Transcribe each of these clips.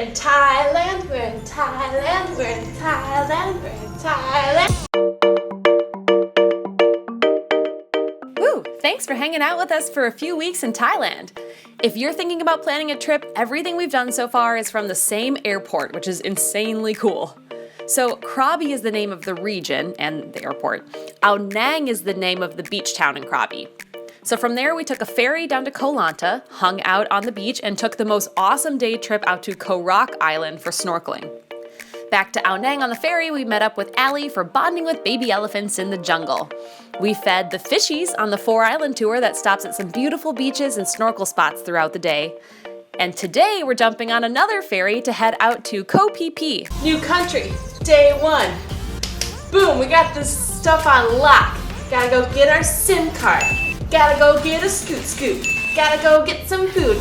in Thailand, we're in Thailand, we're in Thailand, we're in Thailand. Woo! Thanks for hanging out with us for a few weeks in Thailand. If you're thinking about planning a trip, everything we've done so far is from the same airport, which is insanely cool. So Krabi is the name of the region and the airport. Ao Nang is the name of the beach town in Krabi. So from there, we took a ferry down to Koh Lanta, hung out on the beach, and took the most awesome day trip out to Koh Rock Island for snorkeling. Back to Ao Nang on the ferry, we met up with Allie for bonding with baby elephants in the jungle. We fed the fishies on the 4-island tour that stops at some beautiful beaches and snorkel spots throughout the day. And today, we're jumping on another ferry to head out to Koh PhiPhi. New country, day 1. Boom, we got this stuff on lock. Gotta go get our SIM card. Gotta go get a scoot. Gotta go get some food.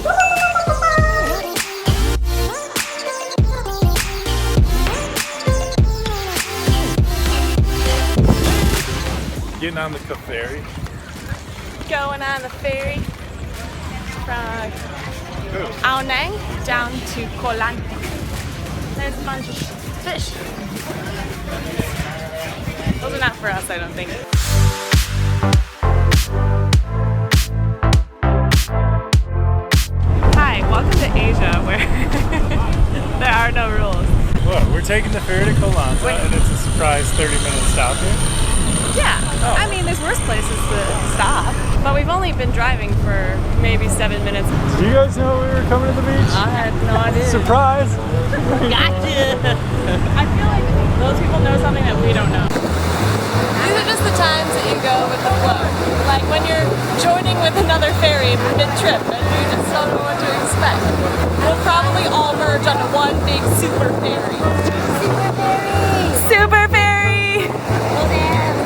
Getting on the ferry. Going on the ferry from Ao Nang down to Koh Lanta. There's a bunch of fish. Those are not for us, I don't think. Hi, welcome to Asia, where there are no rules. Look, we're taking the ferry to Koh Lanta, and it's a surprise 30-minute stop here. Yeah, I mean, there's worse places to stop, but we've only been driving for maybe 7 minutes. Do you guys know we were coming to the beach? I had no idea. Surprise! Gotcha! I feel like those people know something that we don't know. These are just the times that you go with the flow. Like when you're joining with another ferry mid-trip and you just don't know what to expect. We'll probably all merge onto one big super ferry. Super ferry! Super ferry!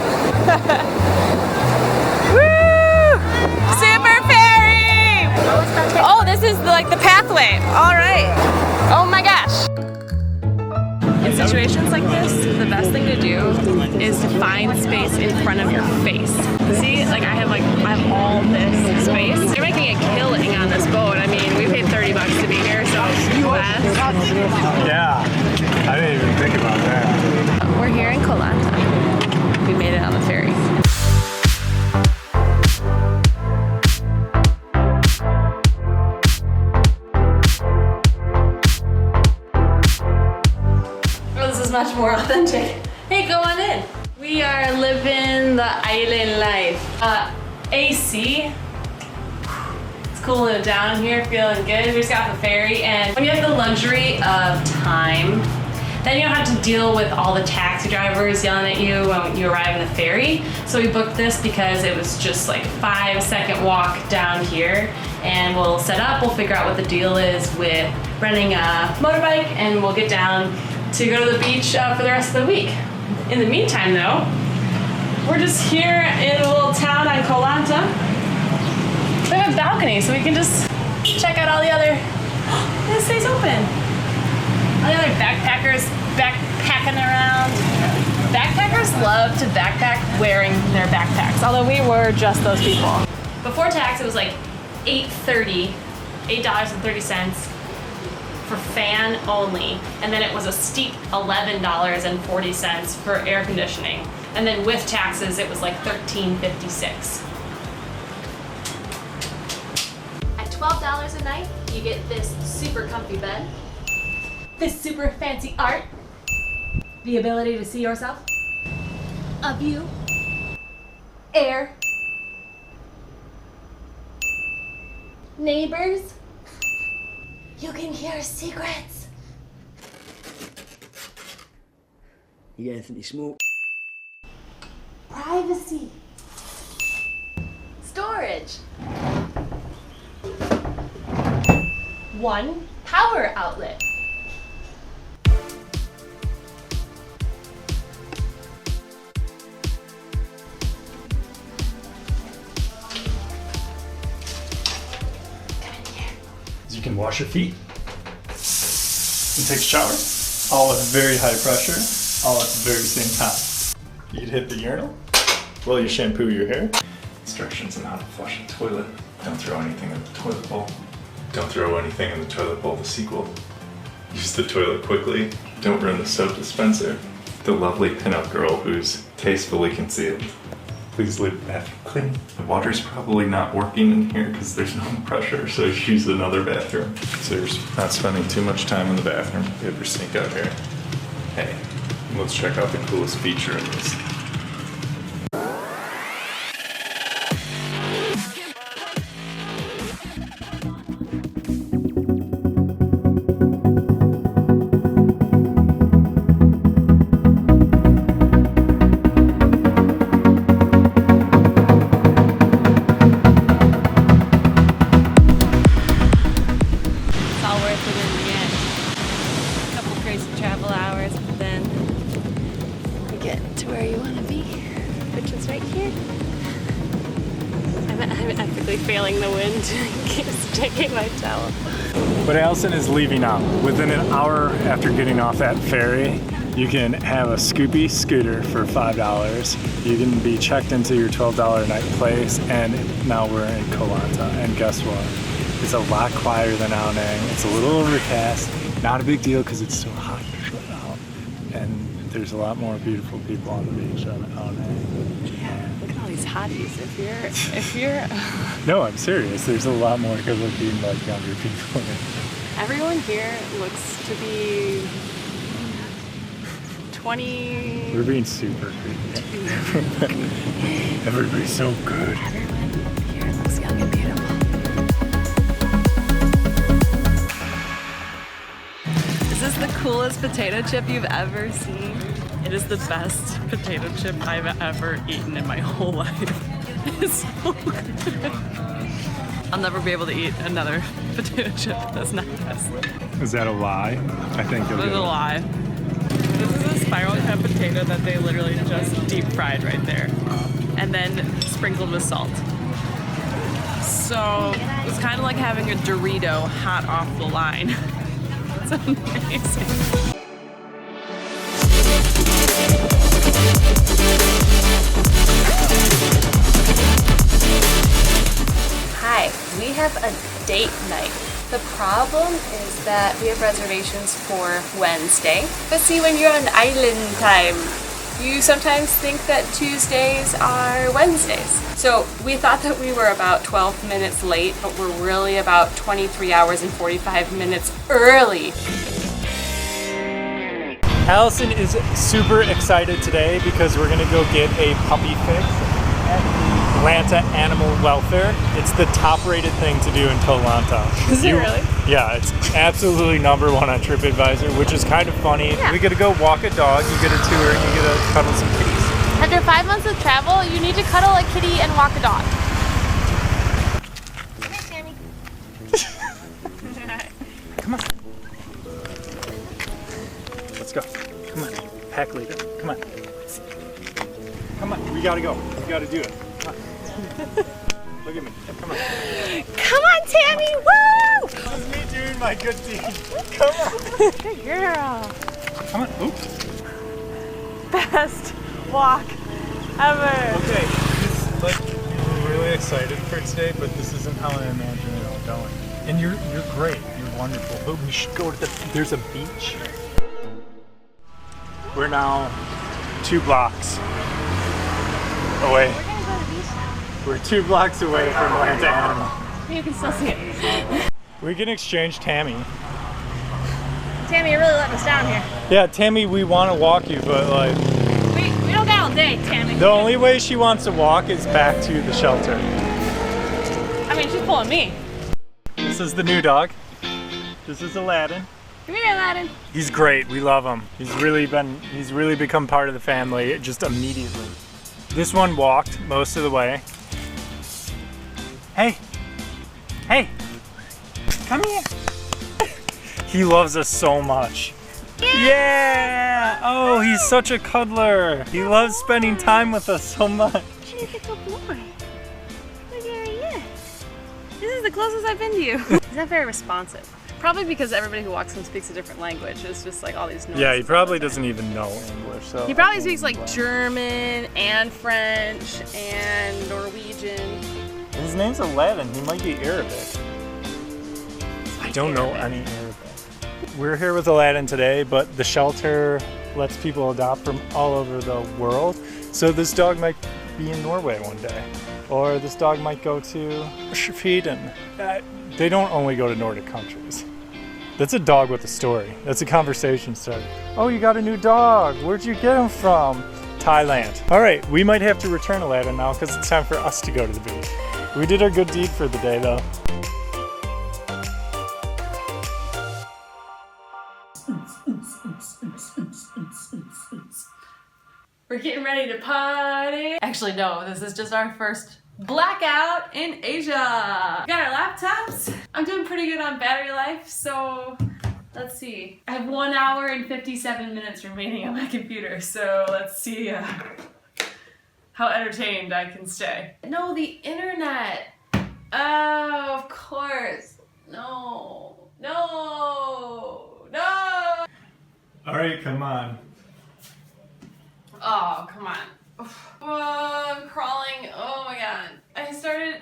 Woo! Super ferry! Oh, this is like the pathway. All right. Oh my gosh. In situations like this, the best thing to do is to find space in front of your face. See, like I have all this space. You're making a killing on this boat. I mean, we paid $30 to be here, so US. Yeah, I didn't even think about that. We're here in Koh Lanta. We made it on the ferry. Oh, this is much more authentic. Hey, go on in. We are living the island life. AC. It's cooling it down here, feeling good. We just got off the ferry, and when you have the luxury of time, then you don't have to deal with all the taxi drivers yelling at you when you arrive in the ferry. So we booked this because it was just like 5-second walk down here, and we'll set up, we'll figure out what the deal is with renting a motorbike, and we'll get down to go to the beach for the rest of the week. In the meantime though, we're just here in a little town on Koh Lanta. We have a balcony so we can just check out all the other, this stays open. All the other backpackers backpacking around. Backpackers love to backpack wearing their backpacks, although we were just those people. Before tax, it was like $8.30 for fan only, and then it was a steep $11.40 for air conditioning, and then with taxes, it was like $13.56. At $12 a night, you get this super comfy bed, this super fancy art, the ability to see yourself, a view, air, neighbors, you can hear secrets. You got anything to smoke? Privacy, storage, one power outlet. You can wash your feet and take a shower, all at very high pressure, all at the very same time. You'd hit the urinal while you shampoo your hair. Instructions on how to flush a toilet. Don't throw anything in the toilet bowl. Don't throw anything in the toilet bowl, the sequel. Use the toilet quickly. Don't ruin the soap dispenser. The lovely pinup girl who's tastefully concealed. Please leave the bathroom clean. The water's probably not working in here because there's no pressure, so use another bathroom. So you're not spending too much time in the bathroom. You have your sink out here. Hey, let's check out the coolest feature of this. I'm epically failing the wind, keeps taking my towel. But Allison is leaving out. Within an hour after getting off that ferry, you can have a Scoopy scooter for $5. You can be checked into your $12 a night place, and now we're in Koh Lanta. And guess what? It's a lot quieter than Ao Nang. It's a little overcast. Not a big deal because it's still hot out. And there's a lot more beautiful people on the beach than Ao Nang. Look at all these hotties. If you're No, I'm serious. There's a lot more good-looking, like, younger people. Everyone here looks to be 20. We're being super creepy. Everybody's so good. Everyone here looks young and beautiful. Is this the coolest potato chip you've ever seen? It is the best potato chip I've ever eaten in my whole life. It's so good. I'll never be able to eat another potato chip that's not this. Is that a lie? I think It was a lie. This is a spiral cut potato that they literally just deep fried right there. And then sprinkled with salt. So it's kind of like having a Dorito hot off the line. It's amazing. Hi, we have a date night. The problem is that we have reservations for Wednesday. But see, when you're on island time, you sometimes think that Tuesdays are Wednesdays. So we thought that we were about 12 minutes late, but we're really about 23 hours and 45 minutes early. Allison is super excited today because we're gonna go get a puppy fix at the Atlanta Animal Welfare. It's the top-rated thing to do in Koh Lanta. Is it really? Yeah, it's absolutely #1 on TripAdvisor, which is kind of funny. Yeah. We get to go walk a dog, you get a tour, and you get to cuddle some kitties. After 5 months of travel, you need to cuddle a kitty and walk a dog. Come on. Let's go. Come on. Pack leader. Come on. Come on. We gotta go. We gotta do it. Come on. Look at me. Come on. Come on, Tammy! Woo! This is me doing my good deed. Come on. Good girl. Come on. Oops. Best walk ever. Okay. I'm really excited for today, but this isn't how I imagine it all going. And you're great. You're wonderful. But we should go to there's a beach. We're now 2 blocks away. We're gonna go to the beach now. We're 2 blocks away from Atlanta Animal. You can still see it. We can exchange Tammy. Tammy, you're really letting us down here. Yeah, Tammy, we want to walk you, but like We don't got all day, Tammy. the only way she wants to walk is back to the shelter. I mean, she's pulling me. This is the new dog. This is Aladdin. Come here, Aladdin. He's great. We love him. He's really become part of the family just immediately. This one walked most of the way. Hey. Hey. Come here. He loves us so much. Yeah! Oh, he's such a cuddler. He loves spending time with us so much. He's a good boy. Look at you. This is the closest I've been to you. He's not very responsive. Probably because everybody who walks him speaks a different language. It's just like all these noises. Yeah, he probably doesn't even know English. So He probably speaks like German and French and Norwegian. His name's Aladdin. He might be Arabic. I don't know any Arabic. We're here with Aladdin today, but the shelter lets people adopt from all over the world. So this dog might be in Norway one day, or this dog might go to Sweden. They don't only go to Nordic countries. That's a dog with a story. That's a conversation starter. Oh, you got a new dog. Where'd you get him from? Thailand. All right, we might have to return Aladdin now because it's time for us to go to the beach. We did our good deed for the day though. We're getting ready to party. Actually, no, this is just our first blackout in Asia. We got our laptops. I'm doing pretty good on battery life, so let's see. I have 1 hour and 57 minutes remaining on my computer, so let's see how entertained I can stay. No, the internet. Oh, of course. No. No. No. All right, come on. Oh, come on. Oh, I'm crawling. Oh my god. I started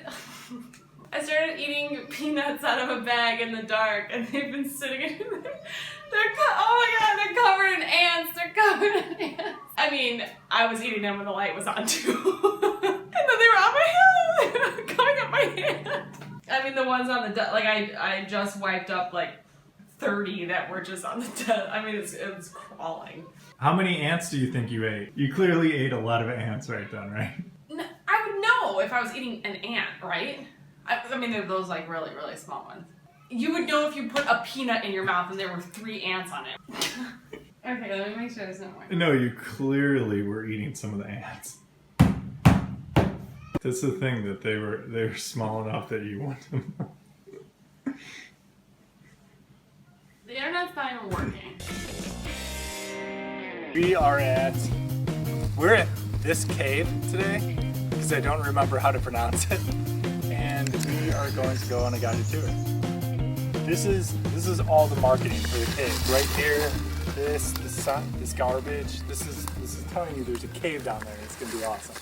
eating peanuts out of a bag in the dark, and they've been sitting in there. Oh my god, they're covered in ants. They're covered in ants. I mean, I was eating them when the light was on too. And then they were on my hand. They were coming up my hand. I mean, the ones on the like I just wiped up like 30 that were just on the desk. I mean, it was crawling. How many ants do you think you ate? You clearly ate a lot of ants right then, right? No, I would know if I was eating an ant, right? I mean, they're those like really, really small ones. You would know if you put a peanut in your mouth and there were 3 ants on it. Okay, let me make sure there's no more. No, you clearly were eating some of the ants. That's the thing, that they were small enough that you want them. The internet's not even working. We're at this cave today because I don't remember how to pronounce it, and we are going to go on a guided tour. This is all the marketing for the cave. Right here, this garbage. This is telling you there's a cave down there. It's gonna be awesome.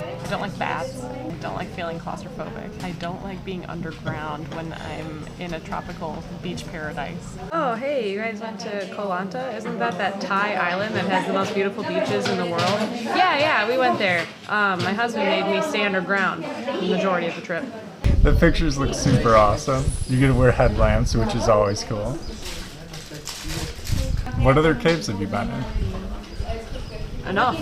I don't like bats. I don't like feeling claustrophobic. I don't like being underground when I'm in a tropical beach paradise. Oh, hey, you guys went to Koh Lanta? Isn't that Thai island that has the most beautiful beaches in the world? Yeah, we went there. My husband made me stay underground the majority of the trip. The pictures look super awesome. You get to wear headlamps, which is always cool. What other caves have you been in? Enough.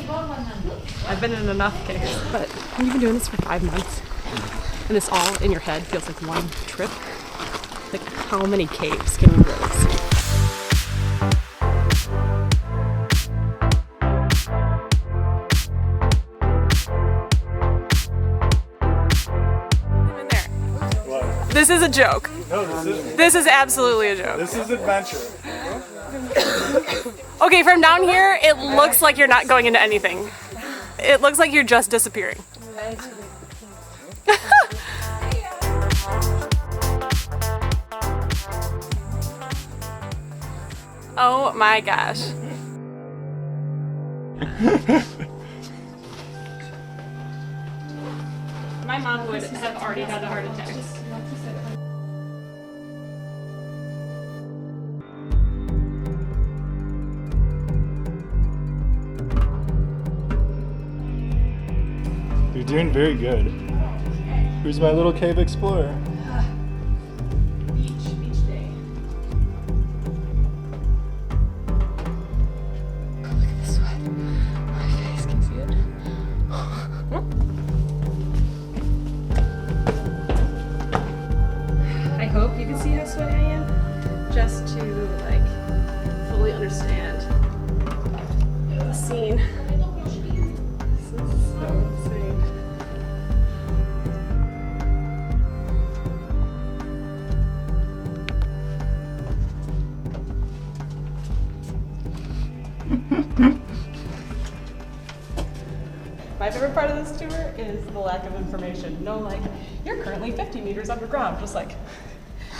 I've been in enough caves. But you've been doing this for 5 months, and this all in your head feels like one trip. Like, how many caves can you raise? This is a joke. No, this isn't. This is absolutely a joke. This is adventure. Okay, from down here, it looks like you're not going into anything. It looks like you're just disappearing. Oh my gosh. My mom would have already had a heart attack. You're doing very good. Who's my little cave explorer? Beach day. Look at the sweat. My face, can you see it? I hope you can see how sweaty I am, just to like fully understand the scene. This is so insane. My favorite part of this tour is the lack of information. No, like, you're currently 50 meters underground. Just like,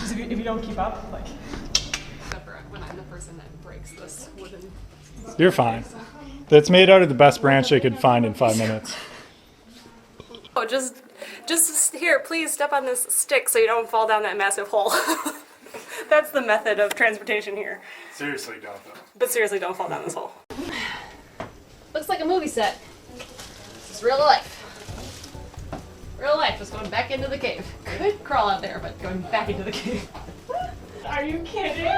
if you don't keep up, like. Except for when I'm the person that breaks this wooden. You're fine. That's made out of the best branch they could find in 5 minutes. Oh, just here, please step on this stick so you don't fall down that massive hole. That's the method of transportation here. Seriously, don't though. But seriously, don't fall down this hole. Looks like a movie set. This is real life. Real life is going back into the cave. Could crawl out there, but going back into the cave. Are you kidding?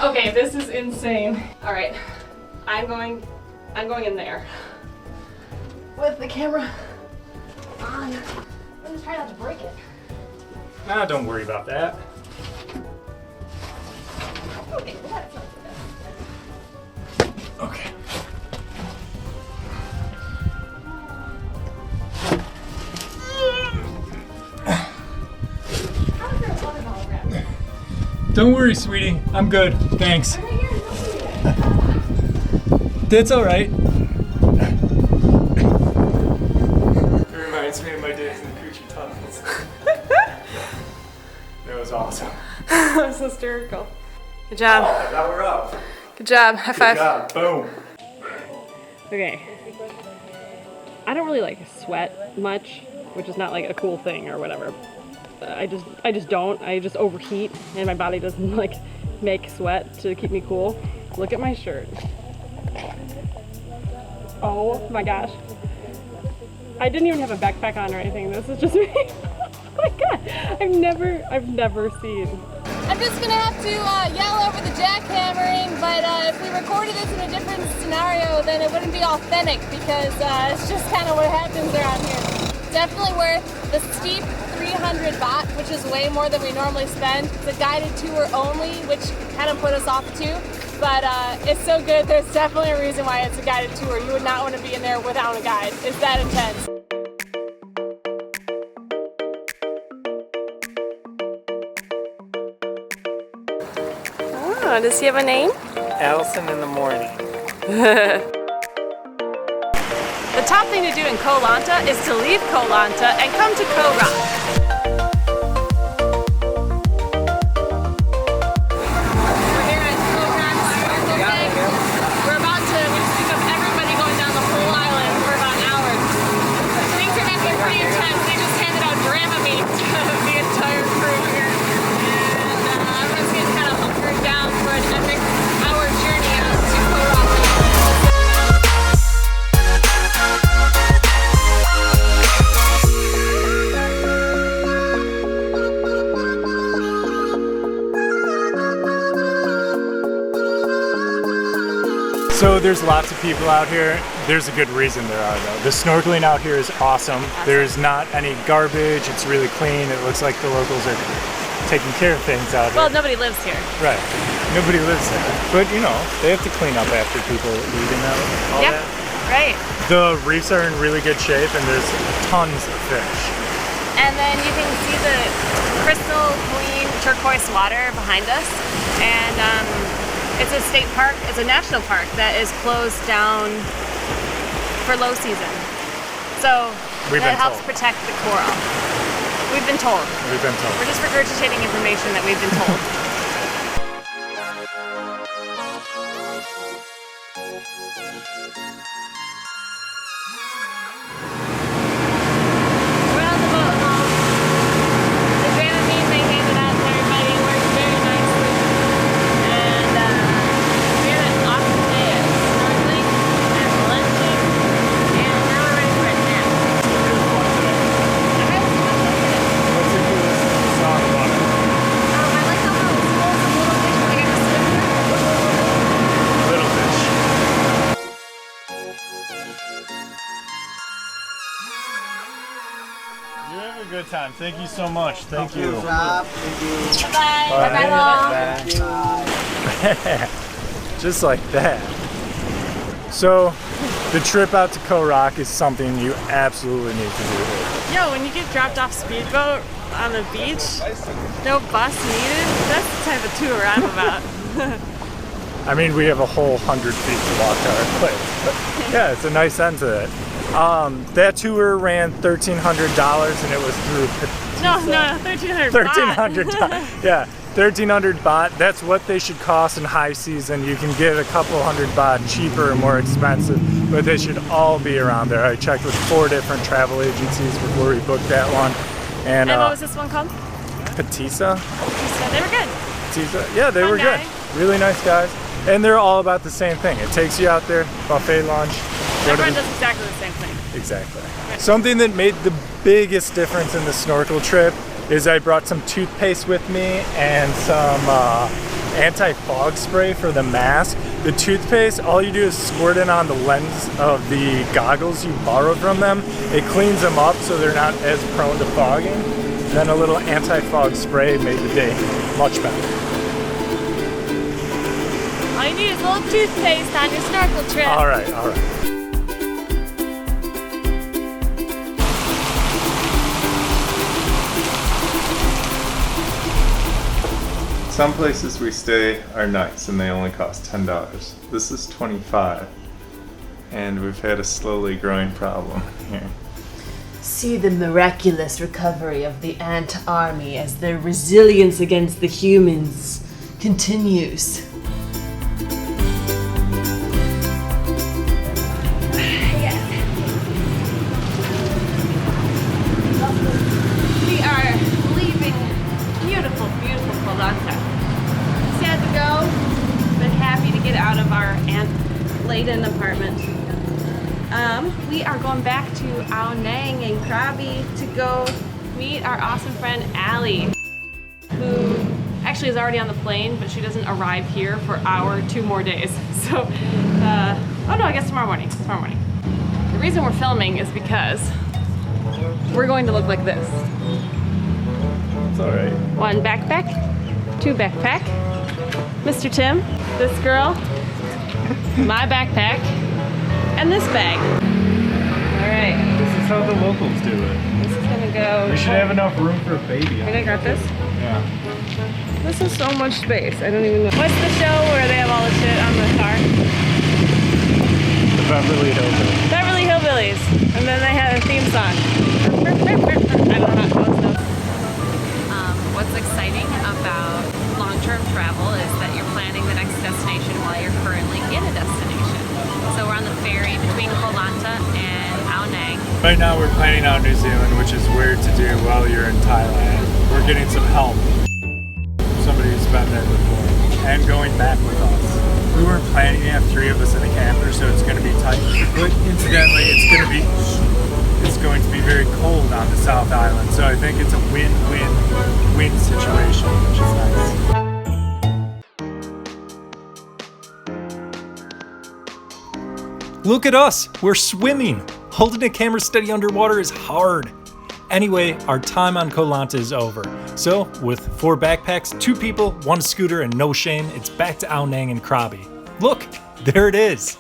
Okay, this is insane. All right, I'm going in there with the camera on. I'm gonna try not to break it. Nah, don't worry about that. Okay, that's not so bad. Okay. How's there a water bottle wrap? Don't worry, sweetie. I'm good. Thanks. That's all right. It reminds me of my days in the Coochie tunnels. That was awesome. That was hysterical. Good job. Oh, now we're up. Good job. High five. Good job. Boom. Okay. I don't really like sweat much, which is not like a cool thing or whatever. I just don't. I just overheat, and my body doesn't like make sweat to keep me cool. Look at my shirt. Oh my gosh. I didn't even have a backpack on or anything. This is just me. Oh my god. I've never seen. I'm just gonna have to yell over the jackhammering, but if we recorded this in a different scenario, then it wouldn't be authentic because it's just kind of what happens around here. Definitely worth the steep 300 baht, which is way more than we normally spend. It's a guided tour only, which kind of put us off too, but it's so good. There's definitely a reason why it's a guided tour. You would not want to be in there without a guide. It's that intense. Oh, does he have a name? Allison in the morning. The top thing to do in Koh Lanta is to leave Koh Lanta and come to Koh Rock. We're here at Koh Rock Snorkel Day. We just pick up everybody going down the whole island for about an hour. Things are getting pretty intense. They just handed out Dramamine to the entire crew here. And everyone's getting kind of hunkered down for an epic hour journey out to Koh Rock. So there's lots of people out here. There's a good reason there are though. The snorkeling out here is awesome. There's not any garbage. It's really clean. It looks like the locals are taking care of things out here. Well, nobody lives here. Right. Nobody lives there. But you know, they have to clean up after people eating all Yep. that. Right. The reefs are in really good shape and there's tons of fish. And then you can see the crystal clean turquoise water behind us. And it's a state park, it's a national park that is closed down for low season. So that helps protect the coral. We've been told. We've been told. We're just regurgitating information that we've been told. We're on the boat home. The Dramamine they handed out to everybody works very nicely. And we had an awesome day of snorkeling and lunching. And now we're ready for a nap. I heard so much like it. What's your coolest song about it? I like how it was full of little fish when I got to swim through. Little fish. You have a good time. Thank you so much. Thank you. Bye-bye. Bye-bye home. Just like that. So, the trip out to Koh Rock is something you absolutely need to do here. Yo, when you get dropped off speedboat on the beach, no bus needed, that's the type of tour I'm about. I mean, we have a whole 100 feet to walk to our place. But yeah, it's a nice end to it. That tour ran $1,300 and it was through No, 1,300 baht. $1,300. Yeah, 1,300 baht. That's what they should cost in high season. You can get a couple hundred baht cheaper or more expensive, but they should all be around there. I checked with 4 different travel agencies before we booked that one. And what was this one called? Patisa. They were good. Yeah, they were good. Really nice guys. And they're all about the same thing. It takes you out there, buffet lunch. Everyone does exactly the same thing. Exactly. Something that made the biggest difference in the snorkel trip is I brought some toothpaste with me and some anti-fog spray for the mask. The toothpaste, all you do is squirt it on the lens of the goggles you borrowed from them. It cleans them up so they're not as prone to fogging. Then a little anti-fog spray made the day much better. All you need is a little toothpaste on your snorkel trip. All right, all right. Some places we stay are nice and they only cost $10. This is $25, and we've had a slowly growing problem here. See the miraculous recovery of the ant army as their resilience against the humans continues. We are leaving beautiful, beautiful Poda. Sad to go, but happy to get out of our ant-laden apartment. We are going back to Ao Nang and Krabi to go meet our awesome friend Allie, who actually is already on the plane, but she doesn't arrive here for 2 more days. So, oh no, I guess tomorrow morning. Tomorrow morning. The reason we're filming is because we're going to look like this. It's all right. 1 backpack, 2 backpack, Mr. Tim, this girl, my backpack, and this bag. All right. This is how the locals do it. This is gonna go. We should have enough room for a baby. I got this. Yeah. This is so much space. I don't even know. What's the show where they have all the shit on the car? The Beverly Hillbillies. Beverly Hillbillies. And then they have a theme song. I don't know how it goes though. What's exciting about long-term travel is that you're planning the next destination while you're currently in a destination. So we're on the ferry between Koh Lanta and Ao Nang. Right now we're planning out New Zealand, which is weird to do while you're in Thailand. We're getting some help. Somebody who's been there before and going back with us. We weren't planning to have 3 of us in a camper, so it's going to be tight. But incidentally, it's going to be very cold on the South Island. So I think it's a win-win-win situation, which is nice. Look at us, we're swimming. Holding a camera steady underwater is hard. Anyway, our time on Koh Lanta is over. So, with 4 backpacks, 2 people, 1 scooter, and no shame, it's back to Ao Nang and Krabi. Look, there it is.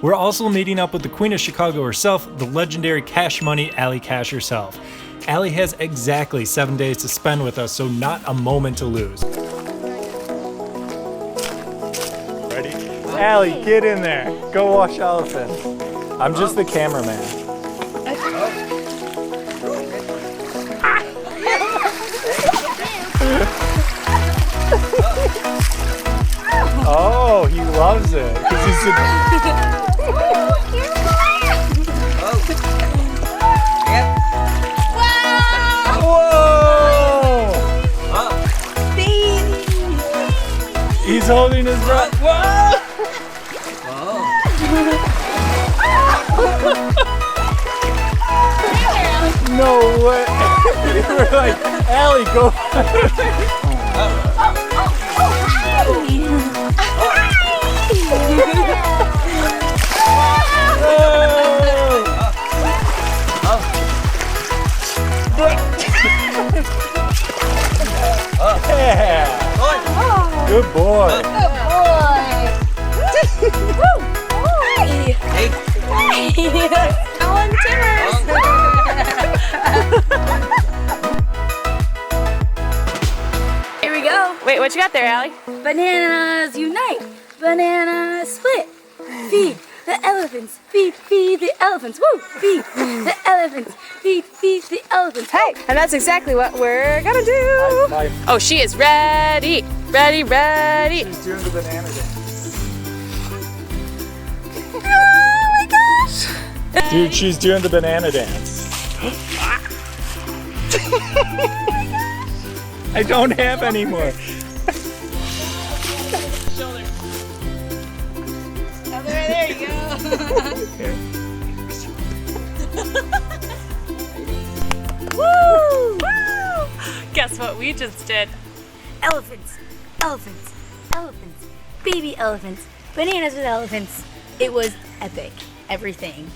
We're also meeting up with the Queen of Chicago herself, the legendary Cash Money Allie Cash herself. Allie has exactly 7 days to spend with us, so not a moment to lose. Ready? Allie, get in there. Go wash elephants. I'm just the cameraman. Oh, he loves it. 'Cause he's Whoa! He's holding his breath. Whoa! No way! We're like, Allie, go! Yeah. Good boy. Alan Timmers. Here we go. Wait, what you got there, Allie? Bananas unite. Bananas split. Feed the elephants. Feed the elephants. Woo! Feed the elephants. Feed the elephants. Hey, and that's exactly what we're gonna do. Oh, she is ready. Ready. She's doing the banana dance. Oh my gosh. Dude, she's doing the banana dance. I don't have any more. Shoulder. Other way, there you go. Woo! Woo! Guess what we just did? Elephants, elephants, elephants, baby elephants, bananas with elephants. It was epic. Everything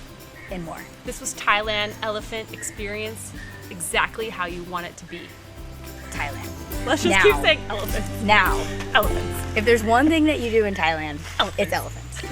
and more. This was Thailand elephant experience, exactly how you want it to be. Thailand. Let's just Now. keep saying elephants. Now, Elephants. if there's one thing that you do in Thailand, it's elephants.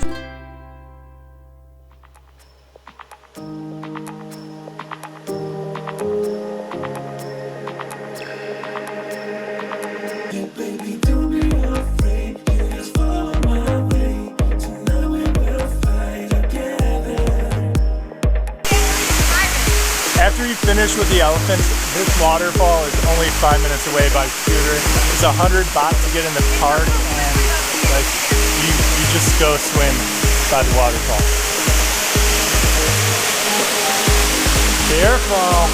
After you finish with the elephants, this waterfall is only 5 minutes away by scooter. It's 100 baht to get in the park, and like you just go swim by the waterfall. Careful!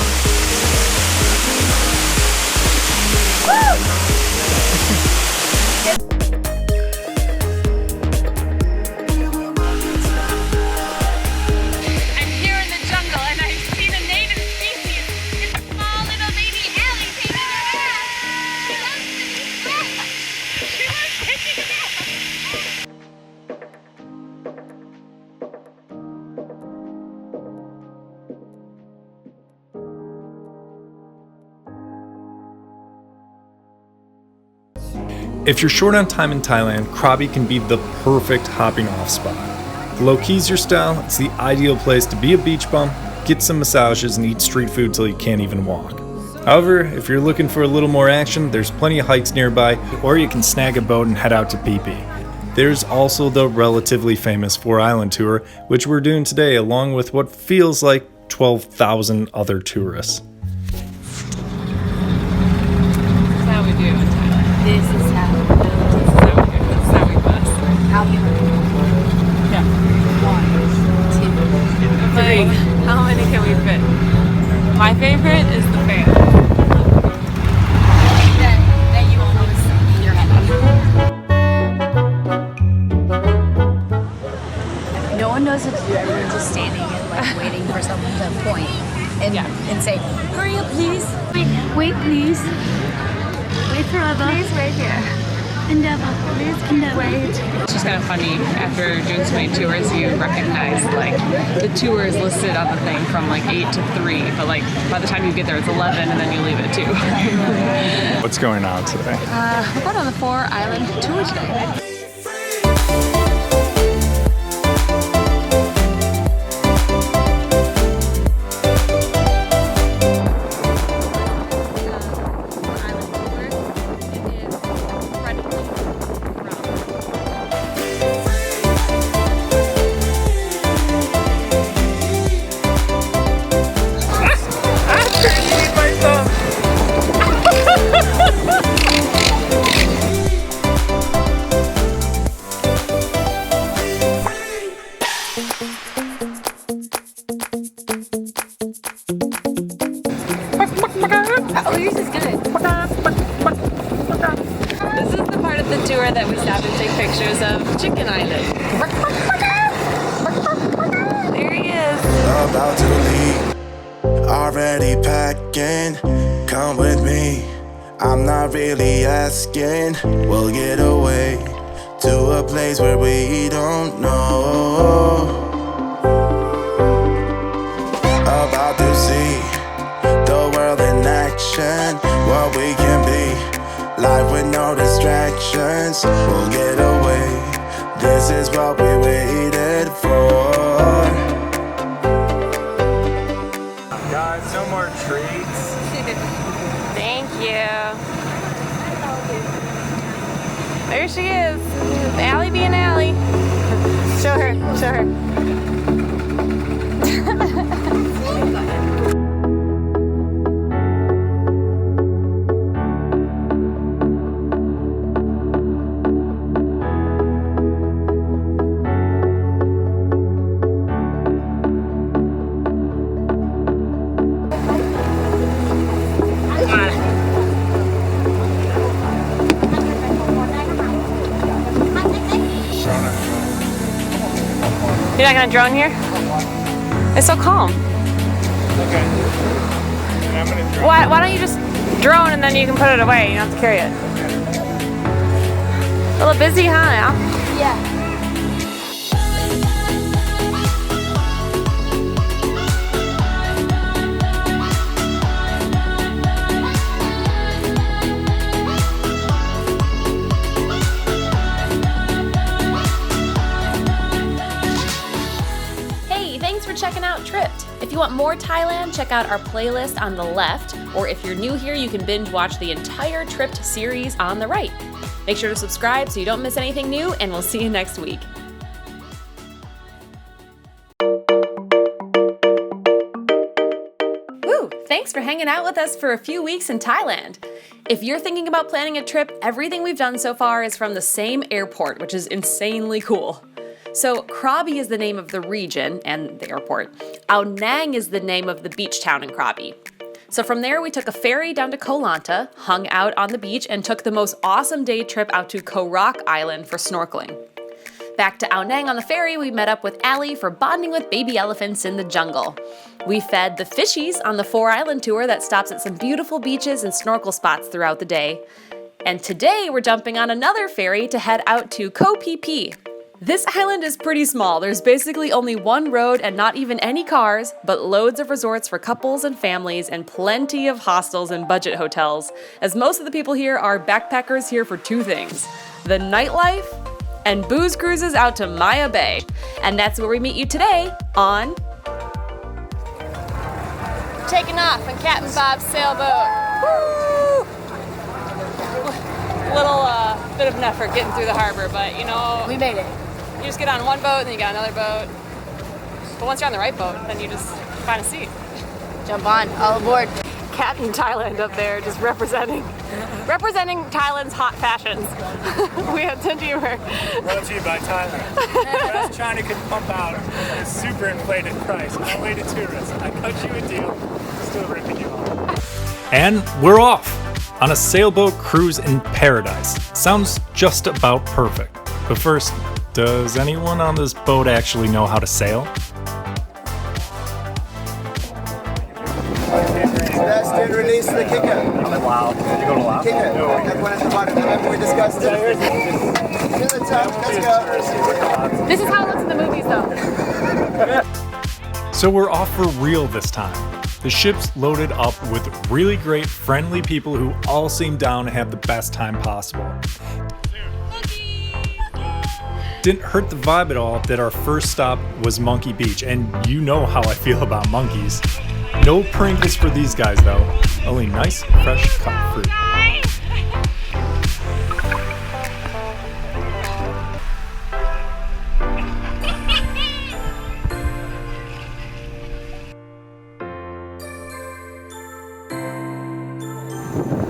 I'm here in the jungle and I've seen a native species. It's a small little baby Ellie taking a bath. She loves to be fed. She loves taking a bath. If you're short on time in Thailand, Krabi can be the perfect hopping off spot. The lowkey's your style, it's the ideal place to be a beach bum, get some massages, and eat street food till you can't even walk. However, if you're looking for a little more action, there's plenty of hikes nearby, or you can snag a boat and head out to PhiPhi. There's also the relatively famous 4-island tour, which we're doing today along with what feels like 12,000 other tourists. That's how we do in Thailand. This is how This is how we do. This is how we bust. how you Yeah. 1, 2, Like, how many can we fit? My favorite is the fan. that you almost in your head. No one knows what to do. Everyone's just standing and like waiting for someone to point and say, "Hurry up, please! Wait, please! Wait forever! Please wait here! Endeavor! Please wait!" It's just kind of funny, after doing so many tours, you recognize like the tour is listed on the thing from like 8 to 3, but like by the time you get there it's 11 and then you leave at 2. What's going on today? We're going on the 4-island tour today. Oh, yours is good. This is the part of the tour that we stopped and take pictures of Chicken Island. There he is. About to leave, already packing. Come with me, I'm not really asking. We'll get away to a place where we don't know. About to see the world in action, what we can be. Life with no distractions, we'll get away. This is what we waited for. Guys, no more treats. Thank you. There she is. Allie being Allie. Show her. Show her. You're not gonna drone here? It's so calm. Okay. And I'm gonna drone. Why don't you just drone and then you can put it away? You don't have to carry it. A little busy, huh? Al? Yeah. Checking out Tripped. If you want more Thailand, check out our playlist on the left, or if you're new here, you can binge watch the entire Tripped series on the right. Make sure to subscribe so you don't miss anything new, and we'll see you next week. Woo! Thanks for hanging out with us for a few weeks in Thailand. If you're thinking about planning a trip, everything we've done so far is from the same airport, which is insanely cool. So Krabi is the name of the region and the airport. Ao Nang is the name of the beach town in Krabi. So from there we took a ferry down to Koh Lanta, hung out on the beach, and took the most awesome day trip out to Koh Rock Island for snorkeling. Back to Ao Nang on the ferry, we met up with Allie for bonding with baby elephants in the jungle. We fed the fishies on the 4-island tour that stops at some beautiful beaches and snorkel spots throughout the day. And today we're jumping on another ferry to head out to Koh PhiPhi. This island is pretty small. There's basically only one road and not even any cars, but loads of resorts for couples and families and plenty of hostels and budget hotels, as most of the people here are backpackers here for two things: the nightlife and booze cruises out to Maya Bay. And that's where we meet you today on Taking off on Captain Bob's sailboat. Woo! little bit of an effort getting through the harbor, but you know, We made it. you just get on one boat and then you got another boat. But once you're on the right boat, then you just find a seat. Jump on, all aboard. Captain Thailand up there, just representing Thailand's hot fashions. We had sense of humor. Brought to you by Thailand. Best China could pump out a super inflated price. Only to tourists. I cut you a deal, still ripping you off. And we're off on a sailboat cruise in paradise. Sounds just about perfect. But first, does anyone on this boat actually know how to sail? Best dude, release the kicker. Wow. Did you go to Laos? Kicker. That one at the bottom. Remember we discussed it. Get the top. Let's go. This is how it looks in the movies, though. So we're off for real this time. The ship's loaded up with really great, friendly people who all seem down to have the best time possible. Didn't hurt the vibe at all that our first stop was Monkey Beach, and you know how I feel about monkeys. No Pringles for these guys though, only nice, fresh cut fruit.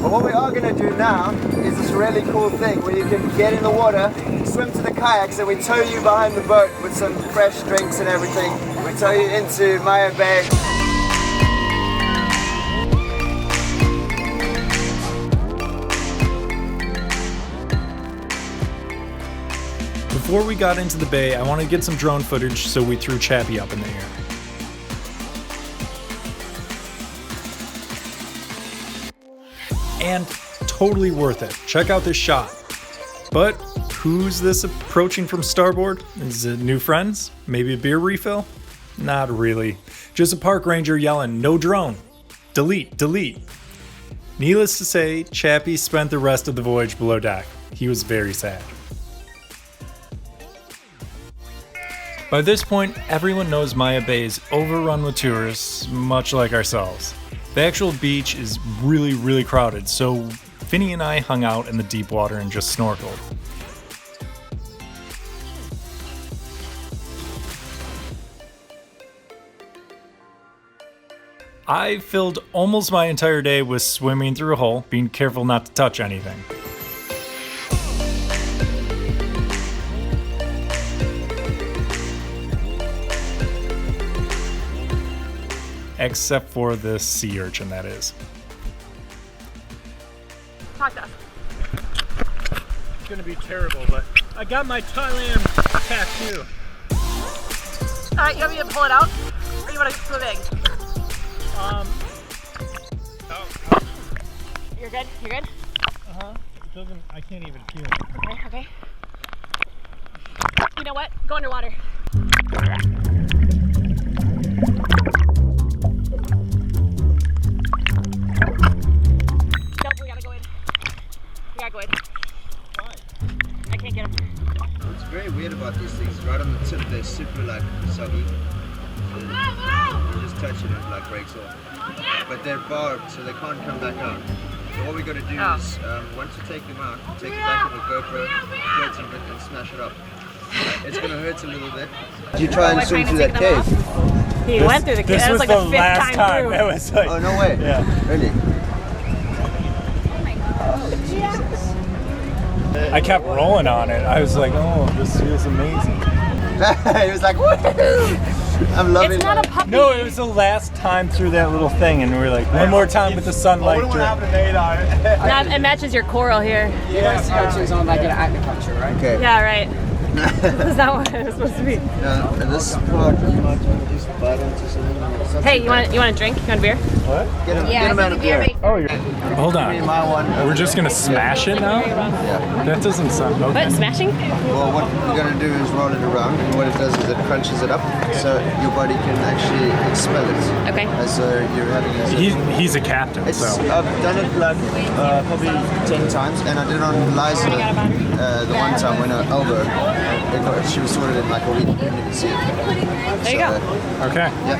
But what we are going to do now is this really cool thing where you can get in the water, swim to the kayaks, and we tow you behind the boat with some fresh drinks and everything. We tow you into Maya Bay. Before we got into the bay, I wanted to get some drone footage, so we threw Chappie up in the air. And totally worth it. Check out this shot. But who's this approaching from starboard? Is it new friends? Maybe a beer refill? Not really. Just a park ranger yelling, "No drone! Delete, delete!" Needless to say, Chappie spent the rest of the voyage below deck. He was very sad. By this point, everyone knows Maya Bay is overrun with tourists, much like ourselves. The actual beach is really, really crowded, so Finney and I hung out in the deep water and just snorkeled. I filled almost my entire day with swimming through a hole, being careful not to touch anything. Except for the sea urchin, that is. Talk to us. It's gonna be terrible, but I got my Thailand tattoo. Alright, you want me to pull it out? Or you want to swim in? You're good? You're good? Uh-huh. It doesn't, I can't even feel it. Okay, okay. You know what? Go underwater. Nope, we gotta go in. We gotta go in. Why? I can't get him. What's very weird about these things, right on the tip, they're super like soggy. You just touch it and it like breaks off. But they're barbed, so they can't come back out. So what we got to do is, once you take them out, take it back on the GoPro, float some of it and smash it up. It's going to hurt a little bit. Did you try and swim through that cave? He went through the cave. That was like the fifth time through. That was like, Oh, no way. Yeah. Really? I kept rolling on it. I was like, oh, this feels amazing. He was like, woohoo! I'm loving It's not a puppy. No, it was the last time through that little thing, and we were like, one more time with the sunlight. It matches your coral here. You don't see urchins on like an aquaculture, right? Okay. Yeah, right. Is that what it was supposed to be? And this part, you might want to just bite into something. Hey, you want a drink? You want a beer? What? Get him out of here. Oh, you're... Hold Give me on. my one. We're just gonna smash it now? Yeah. That doesn't sound okay. What? Smashing? Well, what we're going to do is roll it around, and what it does is it crunches it up, so your body can actually expel it. Okay. As you're having a... He's a captain, It's, so. I've done it like probably 10 times, and I did it on Liza the one time when I elbowed. She was sorted in like a week, you didn't even see it. There you go. Okay. Yeah,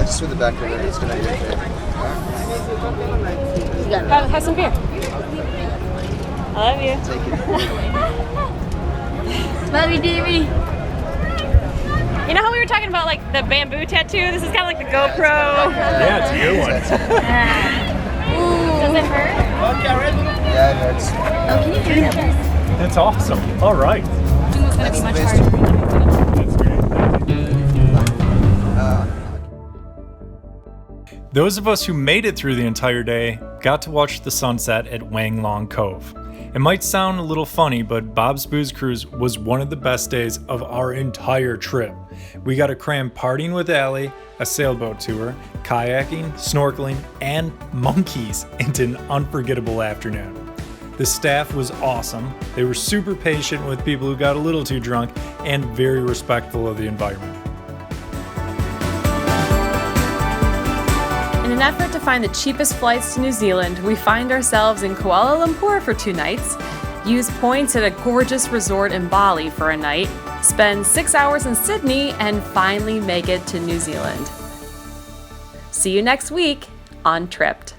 just with the back of it, it's going to be okay. Have some beer. I love you. Take it. Love you, Davey. You know how we were talking about like the bamboo tattoo? This is kind of like the GoPro. Yeah, it's a good one. Does it hurt? Yeah, it hurts. Oh, can you do that? That's awesome. All right. It's gonna be much best. harder. That's great. Those of us who made it through the entire day got to watch the sunset at Wang Long Cove. It might sound a little funny, but Bob's Booze Cruise was one of the best days of our entire trip. We got to cram partying with Allie, a sailboat tour, kayaking, snorkeling, and monkeys into an unforgettable afternoon. The staff was awesome. They were super patient with people who got a little too drunk and very respectful of the environment. In an effort to find the cheapest flights to New Zealand, we find ourselves in Kuala Lumpur for 2 nights, use points at a gorgeous resort in Bali for a night, spend 6 hours in Sydney, and finally make it to New Zealand. See you next week on Tripped.